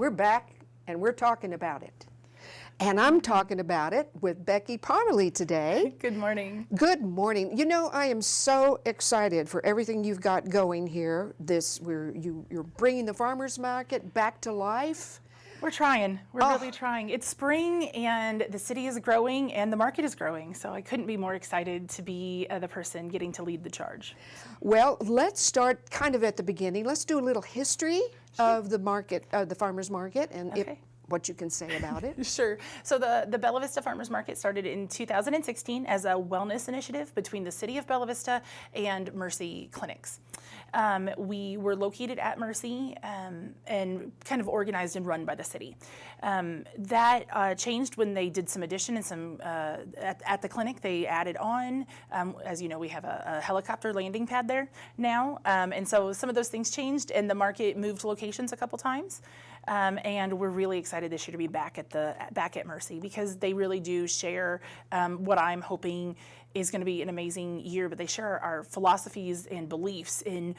We're back and we're talking about it. And I'm talking about it with Becky Parmelee today. Good morning. Good morning. You know, I am so excited for everything you've got going here. You're bringing the farmers market back to life. We're trying. We're really trying. It's spring and the city is growing and the market is growing. So I couldn't be more excited to be the person getting to lead the charge. Well, let's start kind of at the beginning. Let's do a little history of the market, the farmers market, and what you can say about it. Sure. So the Bella Vista Farmers Market started in 2016 as a wellness initiative between the city of Bella Vista and Mercy Clinics. We were located at Mercy and kind of organized and run by the city. That changed when they did some addition and some, at the clinic they added on, as you know, we have a helicopter landing pad there now. And so some of those things changed and the market moved locations a couple times. And we're really excited this year to be back at Mercy because they really do share what I'm hoping is going to be an amazing year, but they share our philosophies and beliefs in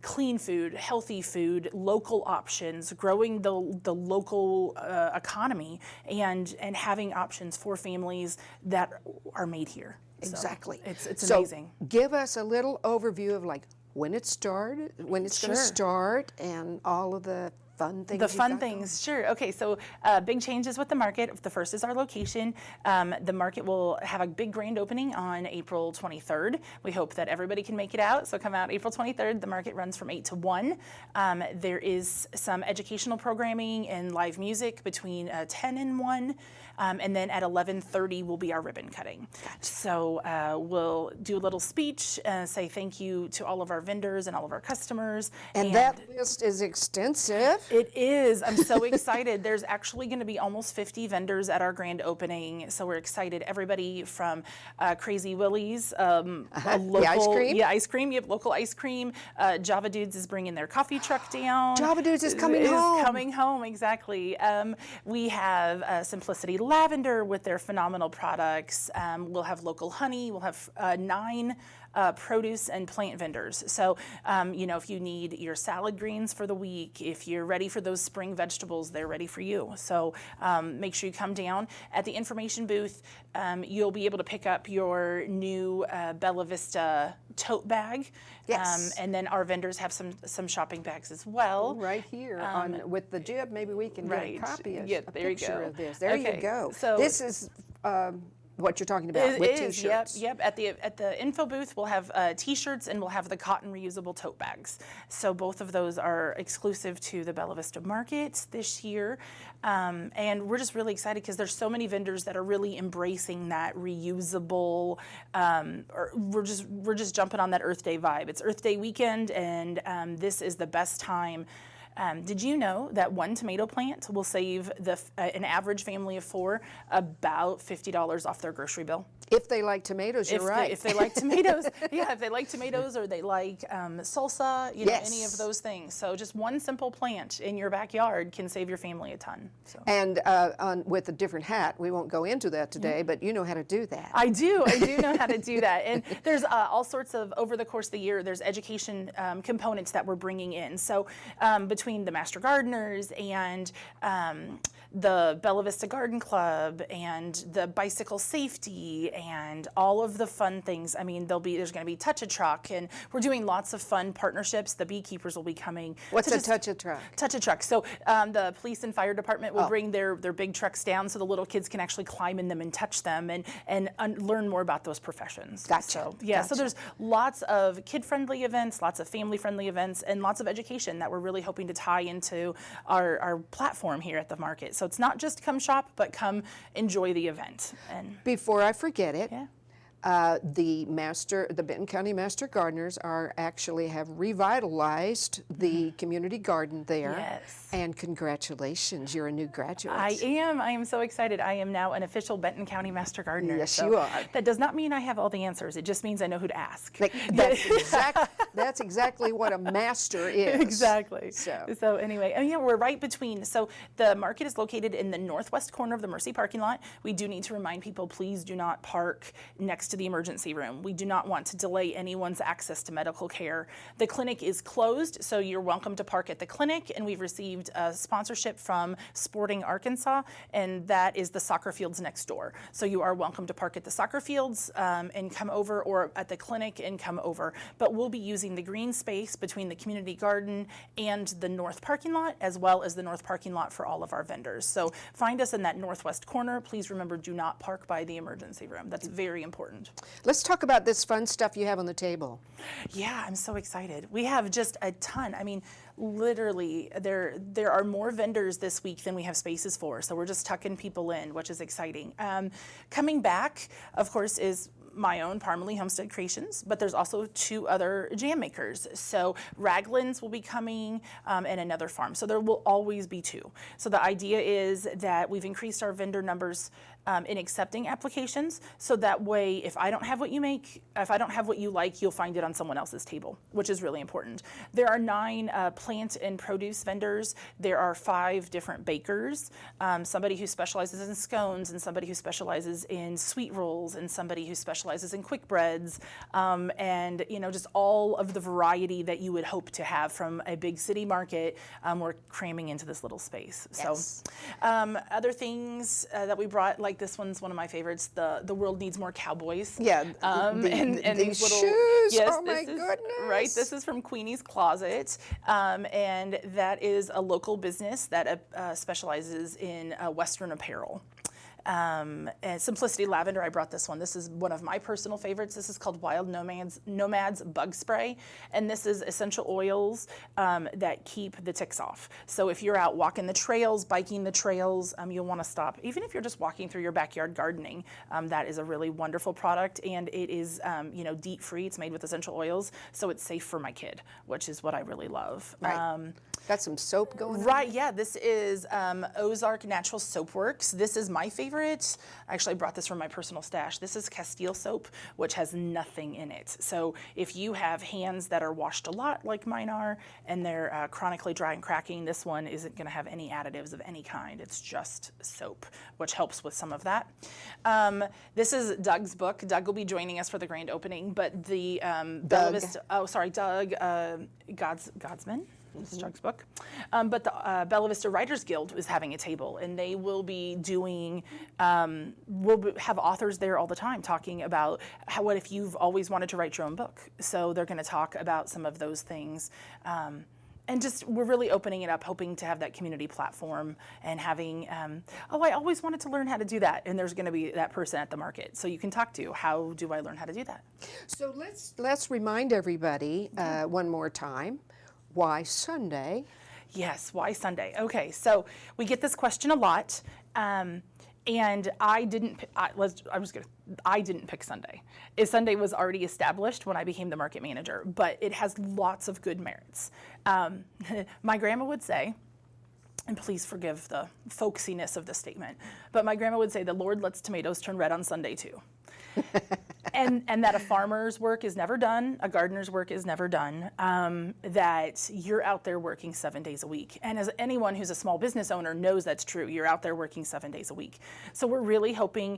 clean food, healthy food, local options, growing the local economy, and having options for families that are made here. Exactly. So it's amazing. Give us a little overview of like when it started, when it's going to start, and all of the fun things. The fun things, sure. Okay, so big changes with the market. The first is our location. The market will have a big grand opening on April 23rd. We hope that everybody can make it out, so come out April 23rd. The market runs from 8 to 1. There is some educational programming and live music between 10 and 1, and then at 11:30 will be our ribbon cutting. Gotcha. So we'll do a little speech, say thank you to all of our vendors and all of our customers. And that list is extensive. It is. I'm so excited. There's actually going to be almost 50 vendors at our grand opening, so we're excited. Everybody from Crazy Willie's, local ice cream. Yeah, ice cream. You have local ice cream. Java Dudes is bringing their coffee truck down. Java Dudes is coming home. Coming home, exactly. We have Simplicity Lavender with their phenomenal products. We'll have local honey. We'll have 9 produce and plant vendors. So, you know, if you need your salad greens for the week, if you're ready for those spring vegetables, they're ready for you. So make sure you come down. At the information booth, you'll be able to pick up your new Bella Vista tote bag. Yes. And then our vendors have some shopping bags as well. Right here with the jib, maybe we can get a copy of a picture of this. There you go. So this is what you're talking about with t-shirts. Yep. At the info booth, we'll have t-shirts and we'll have the cotton reusable tote bags. So both of those are exclusive to the Bella Vista Market this year, and we're just really excited because there's so many vendors that are really embracing that reusable. We're just jumping on that Earth Day vibe. It's Earth Day weekend, and this is the best time. Did you know that one tomato plant will save an average family of 4 about $50 off their grocery bill? If they like tomatoes, you're right. If they like tomatoes, yeah, if they like tomatoes or they like salsa, you know, any of those things. So just one simple plant in your backyard can save your family a ton. So. And with a different hat, we won't go into that today, but you know how to do that. I do know how to do that. And there's all sorts of, over the course of the year, there's education components that we're bringing in. So between the Master Gardeners and the Bella Vista Garden Club and the bicycle safety and all of the fun things. I mean, there's going to be Touch-a-Truck, and we're doing lots of fun partnerships. The beekeepers will be coming. What's a Touch-a-Truck? Touch-a-Truck. So the police and fire department will bring their big trucks down so the little kids can actually climb in them and touch them and learn more about those professions. Gotcha. So, yeah, so there's lots of kid-friendly events, lots of family-friendly events, and lots of education that we're really hoping to tie into our platform here at the market. So it's not just come shop, but come enjoy the event. And before I forget it, yeah. The Benton County Master Gardeners have revitalized the community garden there. Yes. And congratulations, you're a new graduate. I am so excited. I am now an official Benton County Master Gardener. Yes, you are. That does not mean I have all the answers. It just means I know who to ask. That's exactly what a master is. Exactly. So anyway, and yeah, we're right between. So the market is located in the northwest corner of the Mercy parking lot. We do need to remind people, please do not park next next to the emergency room. We do not want to delay anyone's access to medical care. The clinic is closed, so you're welcome to park at the clinic, and we've received a sponsorship from Sporting Arkansas, and that is the soccer fields next door. So you are welcome to park at the soccer fields and come over, or at the clinic and come over. But we'll be using the green space between the community garden and the north parking lot, as well as the north parking lot for all of our vendors. So find us in that northwest corner. Please remember, do not park by the emergency room. That's very important. Let's talk about this fun stuff you have on the table. Yeah, I'm so excited. We have just a ton. I mean, literally, there are more vendors this week than we have spaces for. So we're just tucking people in, which is exciting. Coming back, of course, is my own Parmelee Homestead Creations, but there's also 2 other jam makers. So Raglan's will be coming, and another farm. So there will always be 2. So the idea is that we've increased our vendor numbers in accepting applications, so that way if I don't have what you make, if I don't have what you like, you'll find it on someone else's table, which is really important. There are 9 plant and produce vendors. There are 5 different bakers, somebody who specializes in scones, and somebody who specializes in sweet rolls, and somebody who specializes in quick breads, and just all of the variety that you would hope to have from a big city market. We're cramming into this little space. Yes. So other things that we brought, like this one's one of my favorites. The world needs more cowboys. Yeah, and these little shoes. Yes, Oh my this is, goodness! Right, this is from Queenie's Closet, and that is a local business that specializes in Western apparel. And Simplicity Lavender, I brought this one. This is one of my personal favorites. This is called Wild Nomads Bug Spray, and this is essential oils that keep the ticks off. So if you're out walking the trails, biking the trails, you'll want to stop. Even if you're just walking through your backyard gardening, that is a really wonderful product, and it is DEET free. It's made with essential oils, so it's safe for my kid, which is what I really love. Right. Got some soap going on? Right, yeah, this is Ozark Natural Soap Works. This is my favorite. Actually, I brought this from my personal stash. This is Castile soap, which has nothing in it. So if you have hands that are washed a lot, like mine are, and they're chronically dry and cracking, this one isn't going to have any additives of any kind. It's just soap, which helps with some of that. This is Doug's book. Doug will be joining us for the grand opening, but the Bella Vista, Doug Godsman. This is Doug's book. But the Bella Vista Writers Guild is having a table, and they will be doing, we'll have authors there all the time talking about what if you've always wanted to write your own book. So they're going to talk about some of those things. And just, we're really opening it up, hoping to have that community platform and having, I always wanted to learn how to do that. And there's going to be that person at the market. So you can talk to, how do I learn how to do that? So let's remind everybody one more time. Why Sunday? Yes, why Sunday? Okay, so we get this question a lot, and I didn't pick Sunday. Sunday was already established when I became the market manager, but it has lots of good merits. My grandma would say, and please forgive the folksiness of the statement, but my grandma would say, the Lord lets tomatoes turn red on Sunday too. And that a farmer's work is never done, a gardener's work is never done, that you're out there working 7 days a week. And as anyone who's a small business owner knows that's true, you're out there working 7 days a week. So we're really hoping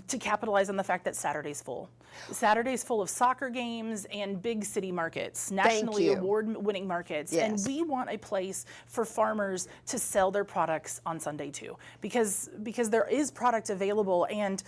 to capitalize on the fact that Saturday's full. Saturday's full of soccer games and big city markets, nationally award-winning markets. Yes. And we want a place for farmers to sell their products on Sunday too, because there is product available, and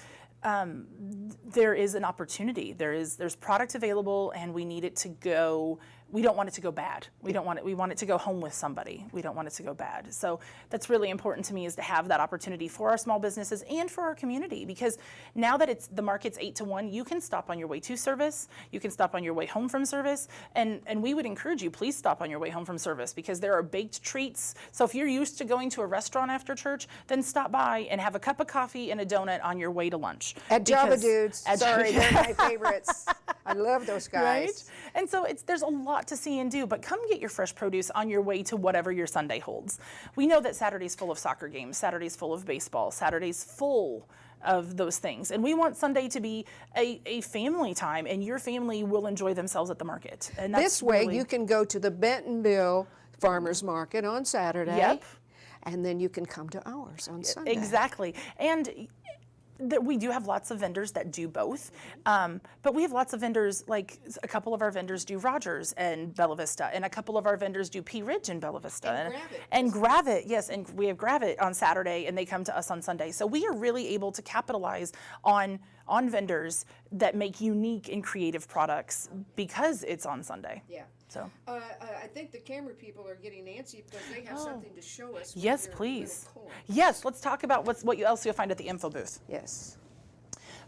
there is an opportunity. There's product available, and we need it to go. We don't want it to go bad. We want it to go home with somebody. We don't want it to go bad. So that's really important to me, is to have that opportunity for our small businesses and for our community, because now that the market's 8 to 1, you can stop on your way to service, you can stop on your way home from service, and we would encourage you, please stop on your way home from service, because there are baked treats. So if you're used to going to a restaurant after church, then stop by and have a cup of coffee and a donut on your way to lunch. At Java Dudes. Sorry, they're my favorites. I love those guys. Right? And so there's a lot to see and do, but come get your fresh produce on your way to whatever your Sunday holds. We know that Saturday's full of soccer games, Saturday's full of baseball, Saturday's full of those things. And we want Sunday to be a family time, and your family will enjoy themselves at the market. And that's this way you can go to the Bentonville Farmers Market on Saturday. Yep. And then you can come to ours on Sunday. Exactly. And We do have lots of vendors that do both, but we have lots of vendors, like a couple of our vendors do Rogers and Bella Vista, and a couple of our vendors do P Ridge and Bella Vista. And Gravit, yes, and we have Gravit on Saturday, and they come to us on Sunday. So we are really able to capitalize on vendors that make unique and creative products because it's on Sunday. Yeah. So. I think the camera people are getting antsy because they have something to show us. Yes, please. Yes, let's talk about what else you'll find at the info booth. Yes.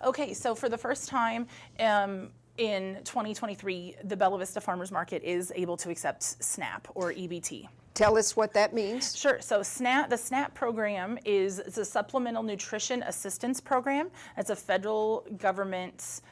Okay, so for the first time in 2023, the Bella Vista Farmers Market is able to accept SNAP or EBT. Tell us what that means. Sure. So the SNAP program it's a Supplemental Nutrition Assistance Program. It's a federal government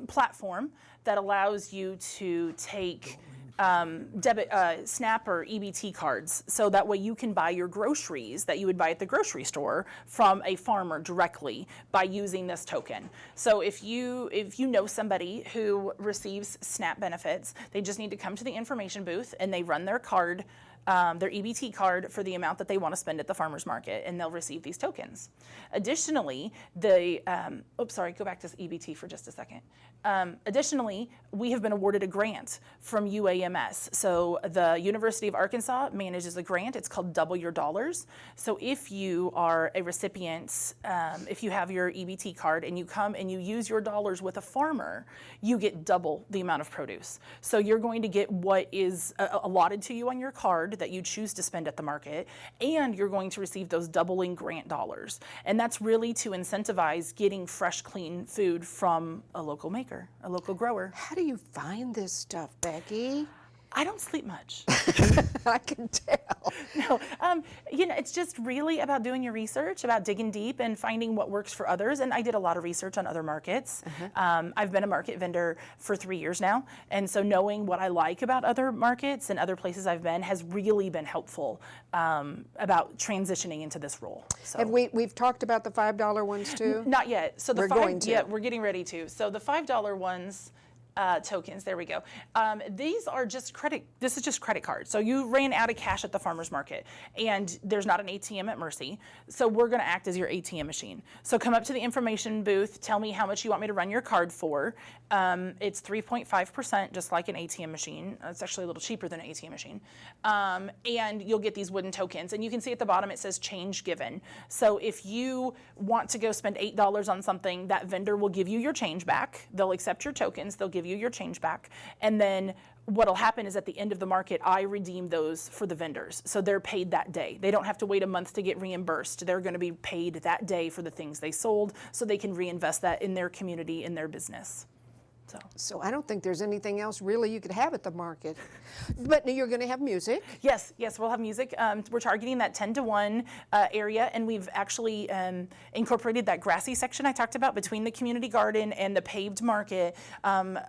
platform that allows you to take SNAP or EBT cards, so that way you can buy your groceries that you would buy at the grocery store from a farmer directly by using this token. So if you know somebody who receives SNAP benefits, they just need to come to the information booth and they run their card, their EBT card, for the amount that they want to spend at the farmers market, and they'll receive these tokens. Additionally, go back to EBT for just a second. Additionally, we have been awarded a grant from UAMS. So the University of Arkansas manages a grant. It's called Double Your Dollars. So if you are a recipient, if you have your EBT card and you come and you use your dollars with a farmer, you get double the amount of produce. So you're going to get what is allotted to you on your card that you choose to spend at the market, and you're going to receive those doubling grant dollars. And that's really to incentivize getting fresh, clean food from a local maker, a local grower. How do you find this stuff, Becky? I don't sleep much. I can tell. No, it's just really about doing your research, about digging deep and finding what works for others. And I did a lot of research on other markets. I've been a market vendor for 3 years now. And so knowing what I like about other markets and other places I've been has really been helpful about transitioning into this role. So. And we've talked about the $5 ones too? Not yet. So we're going to. Yeah, we're getting ready to. So the $5 ones, tokens, there we go. These are just this is just credit cards. So you ran out of cash at the farmer's market and there's not an ATM at Mercy. So we're gonna act as your ATM machine. So come up to the information booth, tell me how much you want me to run your card for. It's 3.5%, just like an ATM machine. It's actually a little cheaper than an ATM machine. And you'll get these wooden tokens. And you can see at the bottom it says change given. So if you want to go spend $8 on something, that vendor will give you your change back. They'll accept your tokens, they'll give you your change back, and then what'll happen is at the end of the market, I redeem those for the vendors. So they're paid that day. They don't have to wait a month to get reimbursed. They're going to be paid that day for the things they sold, so they can reinvest that in their community, in their business. So I don't think there's anything else really you could have at the market. But you're going to have music. Yes, we'll have music. We're targeting that 10 to 1 area, and we've actually incorporated that grassy section I talked about between the community garden and the paved market.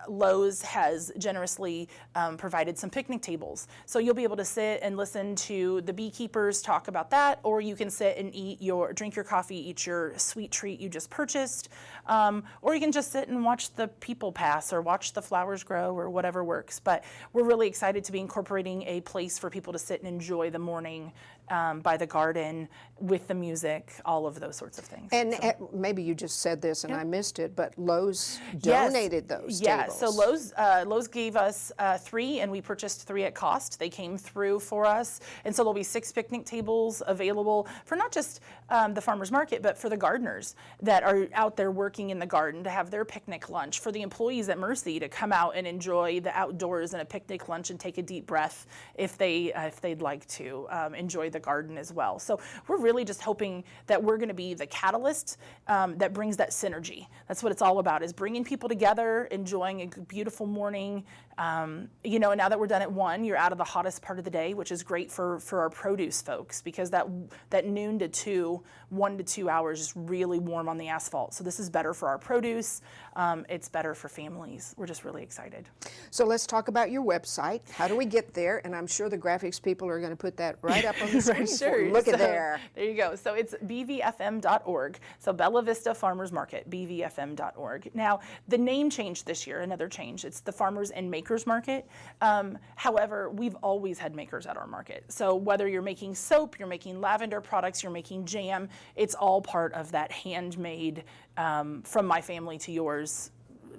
Lowe's has generously provided some picnic tables. So you'll be able to sit and listen to the beekeepers talk about that, or you can sit and drink your coffee, eat your sweet treat you just purchased, or you can just sit and watch the people pass or watch the flowers grow or whatever works. But we're really excited to be incorporating a place for people to sit and enjoy the morning by the garden with the music, all of those sorts of things. And maybe you just said this and I missed it, but Lowe's donated those tables. Yeah, so Lowe's gave us 3, and we purchased 3 at cost. They came through for us, and so there'll be 6 picnic tables available for not just the farmers market, but for the gardeners that are out there working in the garden to have their picnic lunch, for the employees at Mercy to come out and enjoy the outdoors and a picnic lunch and take a deep breath if they'd like to enjoy the garden as well. So we're really just hoping that we're going to be the catalyst that brings that synergy. That's what it's all about, is bringing people together, enjoying a beautiful morning. And now that we're done at 1, you're out of the hottest part of the day, which is great for our produce folks, because that noon to 2, 1 to 2 hours is really warm on the asphalt. So this is better for our produce. It's better for families. We're just really excited. So let's talk about your website. How do we get there? And I'm sure the graphics people are going to put that right up on the screen for you. Look at there. There you go. So it's bvfm.org. So Bella Vista Farmers Market, bvfm.org. Now, the name changed this year, another change. It's the Farmers and Makers Market. However, we've always had makers at our market. So whether you're making soap, you're making lavender products, you're making jam, it's all part of that handmade, from my family to yours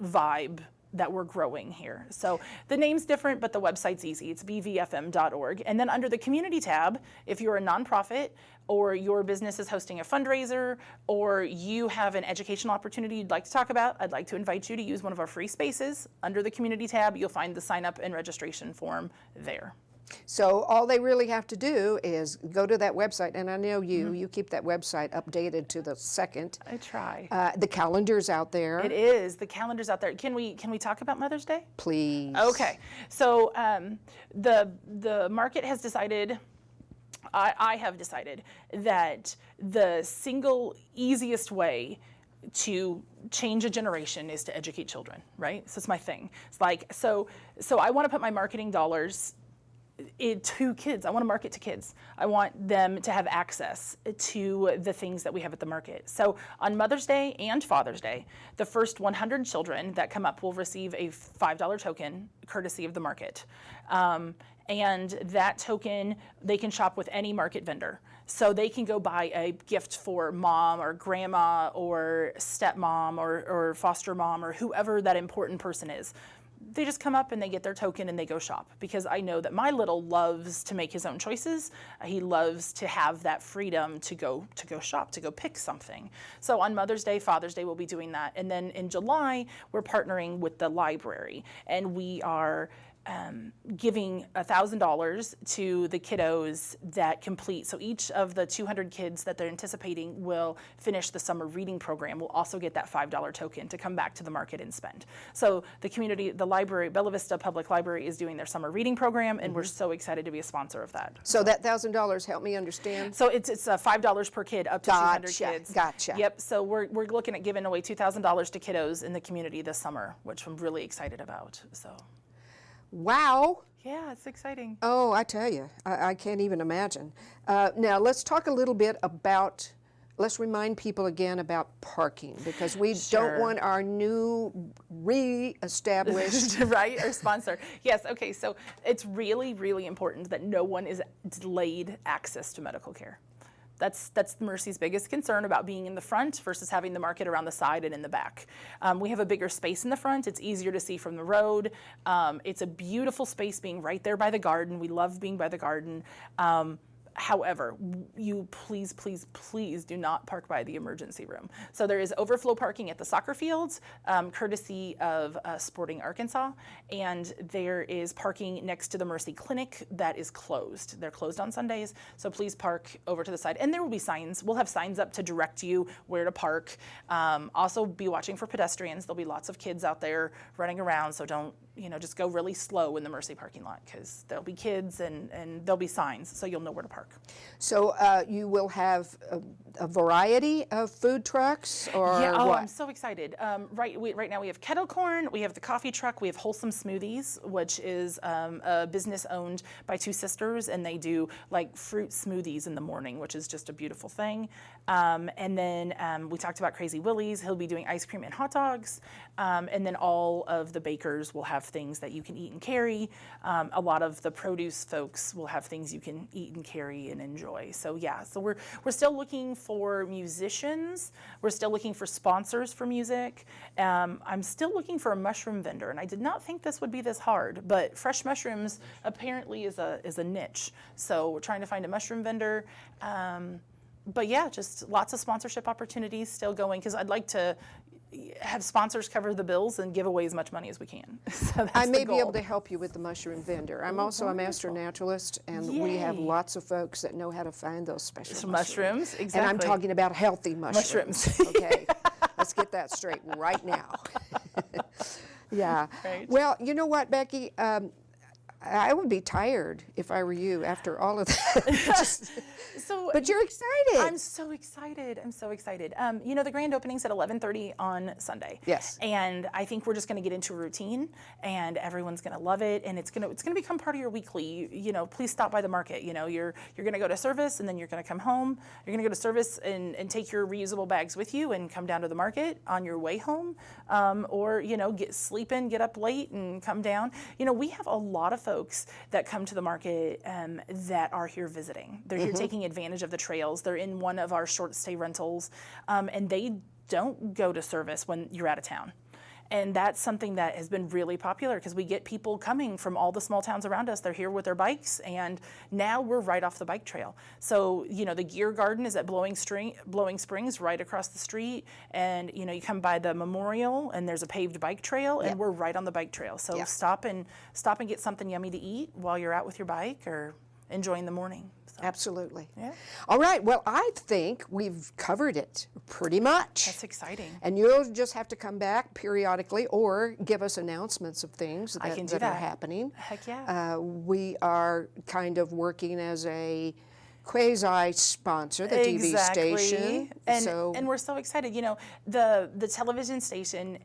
vibe that we're growing here. So the name's different, but the website's easy. It's bvfm.org. And then under the community tab, if you're a nonprofit or your business is hosting a fundraiser or you have an educational opportunity you'd like to talk about, I'd like to invite you to use one of our free spaces. Under the community tab, you'll find the sign up and registration form there. So all they really have to do is go to that website, and I know you keep that website updated to the second. I try. The calendar's out there. It is. The calendar's out there. Can we talk about Mother's Day? Please. Okay. So the market has decided, I have decided that the single easiest way to change a generation is to educate children, right? So it's my thing. It's like, so I want to put my marketing dollars to kids. I want to market to kids. I want them to have access to the things that we have at the market. So on Mother's Day and Father's Day, the first 100 children that come up will receive a $5 token courtesy of the market. And that token, they can shop with any market vendor. So they can go buy a gift for mom or grandma or stepmom or foster mom or whoever that important person is. They just come up and they get their token and they go shop, because I know that my little loves to make his own choices. He loves to have that freedom to go shop, to go pick something. So on Mother's Day, Father's Day, we'll be doing that. And then in July, we're partnering with the library, and we are giving $1,000 to the kiddos that complete. So each of the 200 kids that they're anticipating will finish the summer reading program will also get that $5 token to come back to the market and spend. So the community, the library, Bella Vista Public Library is doing their summer reading program, and we're so excited to be a sponsor of that. So that $1,000, help me understand. So it's $5 per kid up to 200 kids. Gotcha. Yep. So we're looking at giving away $2,000 to kiddos in the community this summer, which I'm really excited about. So. Wow. Yeah, it's exciting. Oh, I tell you, I can't even imagine. Now, let's talk a little bit about, let's remind people again about parking, because we don't want our new re-established. Right, our sponsor. Yes, okay, so it's really, really important that no one is delayed access to medical care. That's Mercy's biggest concern about being in the front versus having the market around the side and in the back. We have a bigger space in the front. It's easier to see from the road. It's a beautiful space being right there by the garden. We love being by the garden. However, you please, please, please do not park by the emergency room. So there is overflow parking at the soccer fields, courtesy of Sporting Arkansas, and there is parking next to the Mercy Clinic that is closed. They're closed on Sundays, so please park over to the side. And there will be signs. We'll have signs up to direct you where to park. Also, be watching for pedestrians. There'll be lots of kids out there running around, so don't, just go really slow in the Mercy parking lot, because there'll be kids and there'll be signs, so you'll know where to park. So you will have a variety of food trucks, or yeah, what? I'm so excited. Right now we have kettle corn, we have the coffee truck, we have Wholesome Smoothies, which is a business owned by two sisters, and they do like fruit smoothies in the morning, which is just a beautiful thing. And then we talked about Crazy Willie's. He'll be doing ice cream and hot dogs. And then all of the bakers will have things that you can eat and carry. A lot of the produce folks will have things you can eat and carry and enjoy. So yeah, so we're still looking for musicians. We're still looking for sponsors for music. I'm still looking for a mushroom vendor, and I did not think this would be this hard, but fresh mushrooms apparently is a niche. So we're trying to find a mushroom vendor. But yeah, just lots of sponsorship opportunities still going, because I'd like to have sponsors cover the bills and give away as much money as we can. So that's I may the be goal. able to help you with the mushroom vendor. I'm also a master naturalist, and we have Yay. lots of folks that know how to find those special Some mushrooms, exactly. And I'm talking about healthy mushrooms. Okay, let's get that straight right now. Yeah. Right. Well, you know what, Becky? I would be tired if I were you after all of that. But you're excited. I'm so excited. I'm so excited. You know, the grand opening's at 11:30 on Sunday. Yes. And I think we're just going to get into a routine, and everyone's going to love it, and it's going to become part of your weekly. You know, please stop by the market. You know, you're going to go to service, and then you're going to come home. You're going to go to service and take your reusable bags with you, and come down to the market on your way home, or you know, sleep in, get up late, and come down. You know, we have a lot of folks that come to the market that are here visiting. They're here taking advantage of the trails. They're in one of our short stay rentals, and they don't go to service when you're out of town. And that's something that has been really popular because we get people coming from all the small towns around us. They're here with their bikes, and now we're right off the bike trail. So, you know, the Gear Garden is at Blowing Springs right across the street. And, you know, you come by the memorial and there's a paved bike trail, and we're right on the bike trail. So stop and get something yummy to eat while you're out with your bike or enjoying the morning. So. Absolutely. Yeah. All right. Well, I think we've covered it pretty much. That's exciting. And you'll just have to come back periodically or give us announcements of things that are happening. Heck yeah. We are kind of working as a quasi-sponsor, the TV station. And we're so excited. You know, the television station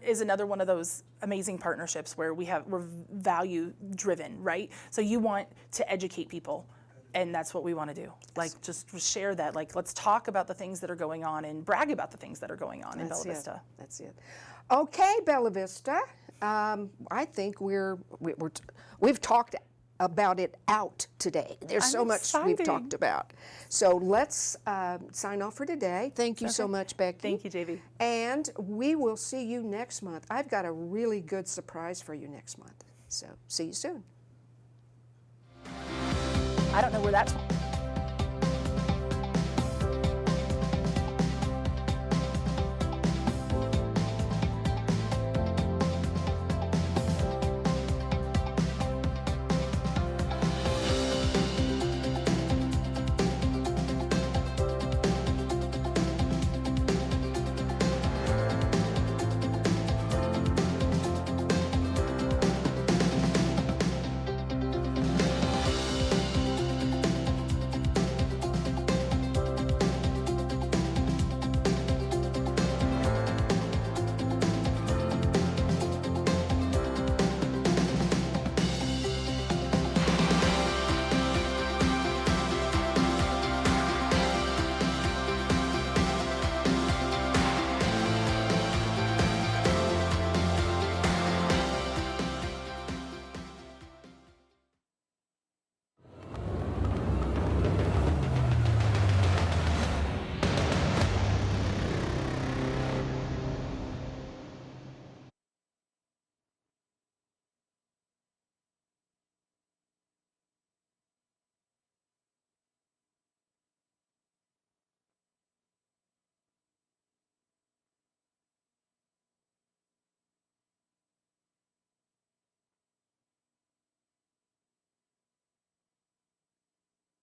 is another one of those amazing partnerships where we're value driven, right? So you want to educate people, and that's what we want to do. Like, just share that. Like, let's talk about the things that are going on and brag about the things that are going on in Bella Vista. That's it. Okay, Bella Vista. I think we've talked about it out today. There's so much we've talked about. So let's sign off for today. Thank you so much, Becky. Thank you, JB. And we will see you next month. I've got a really good surprise for you next month. So see you soon. I don't know where that's from.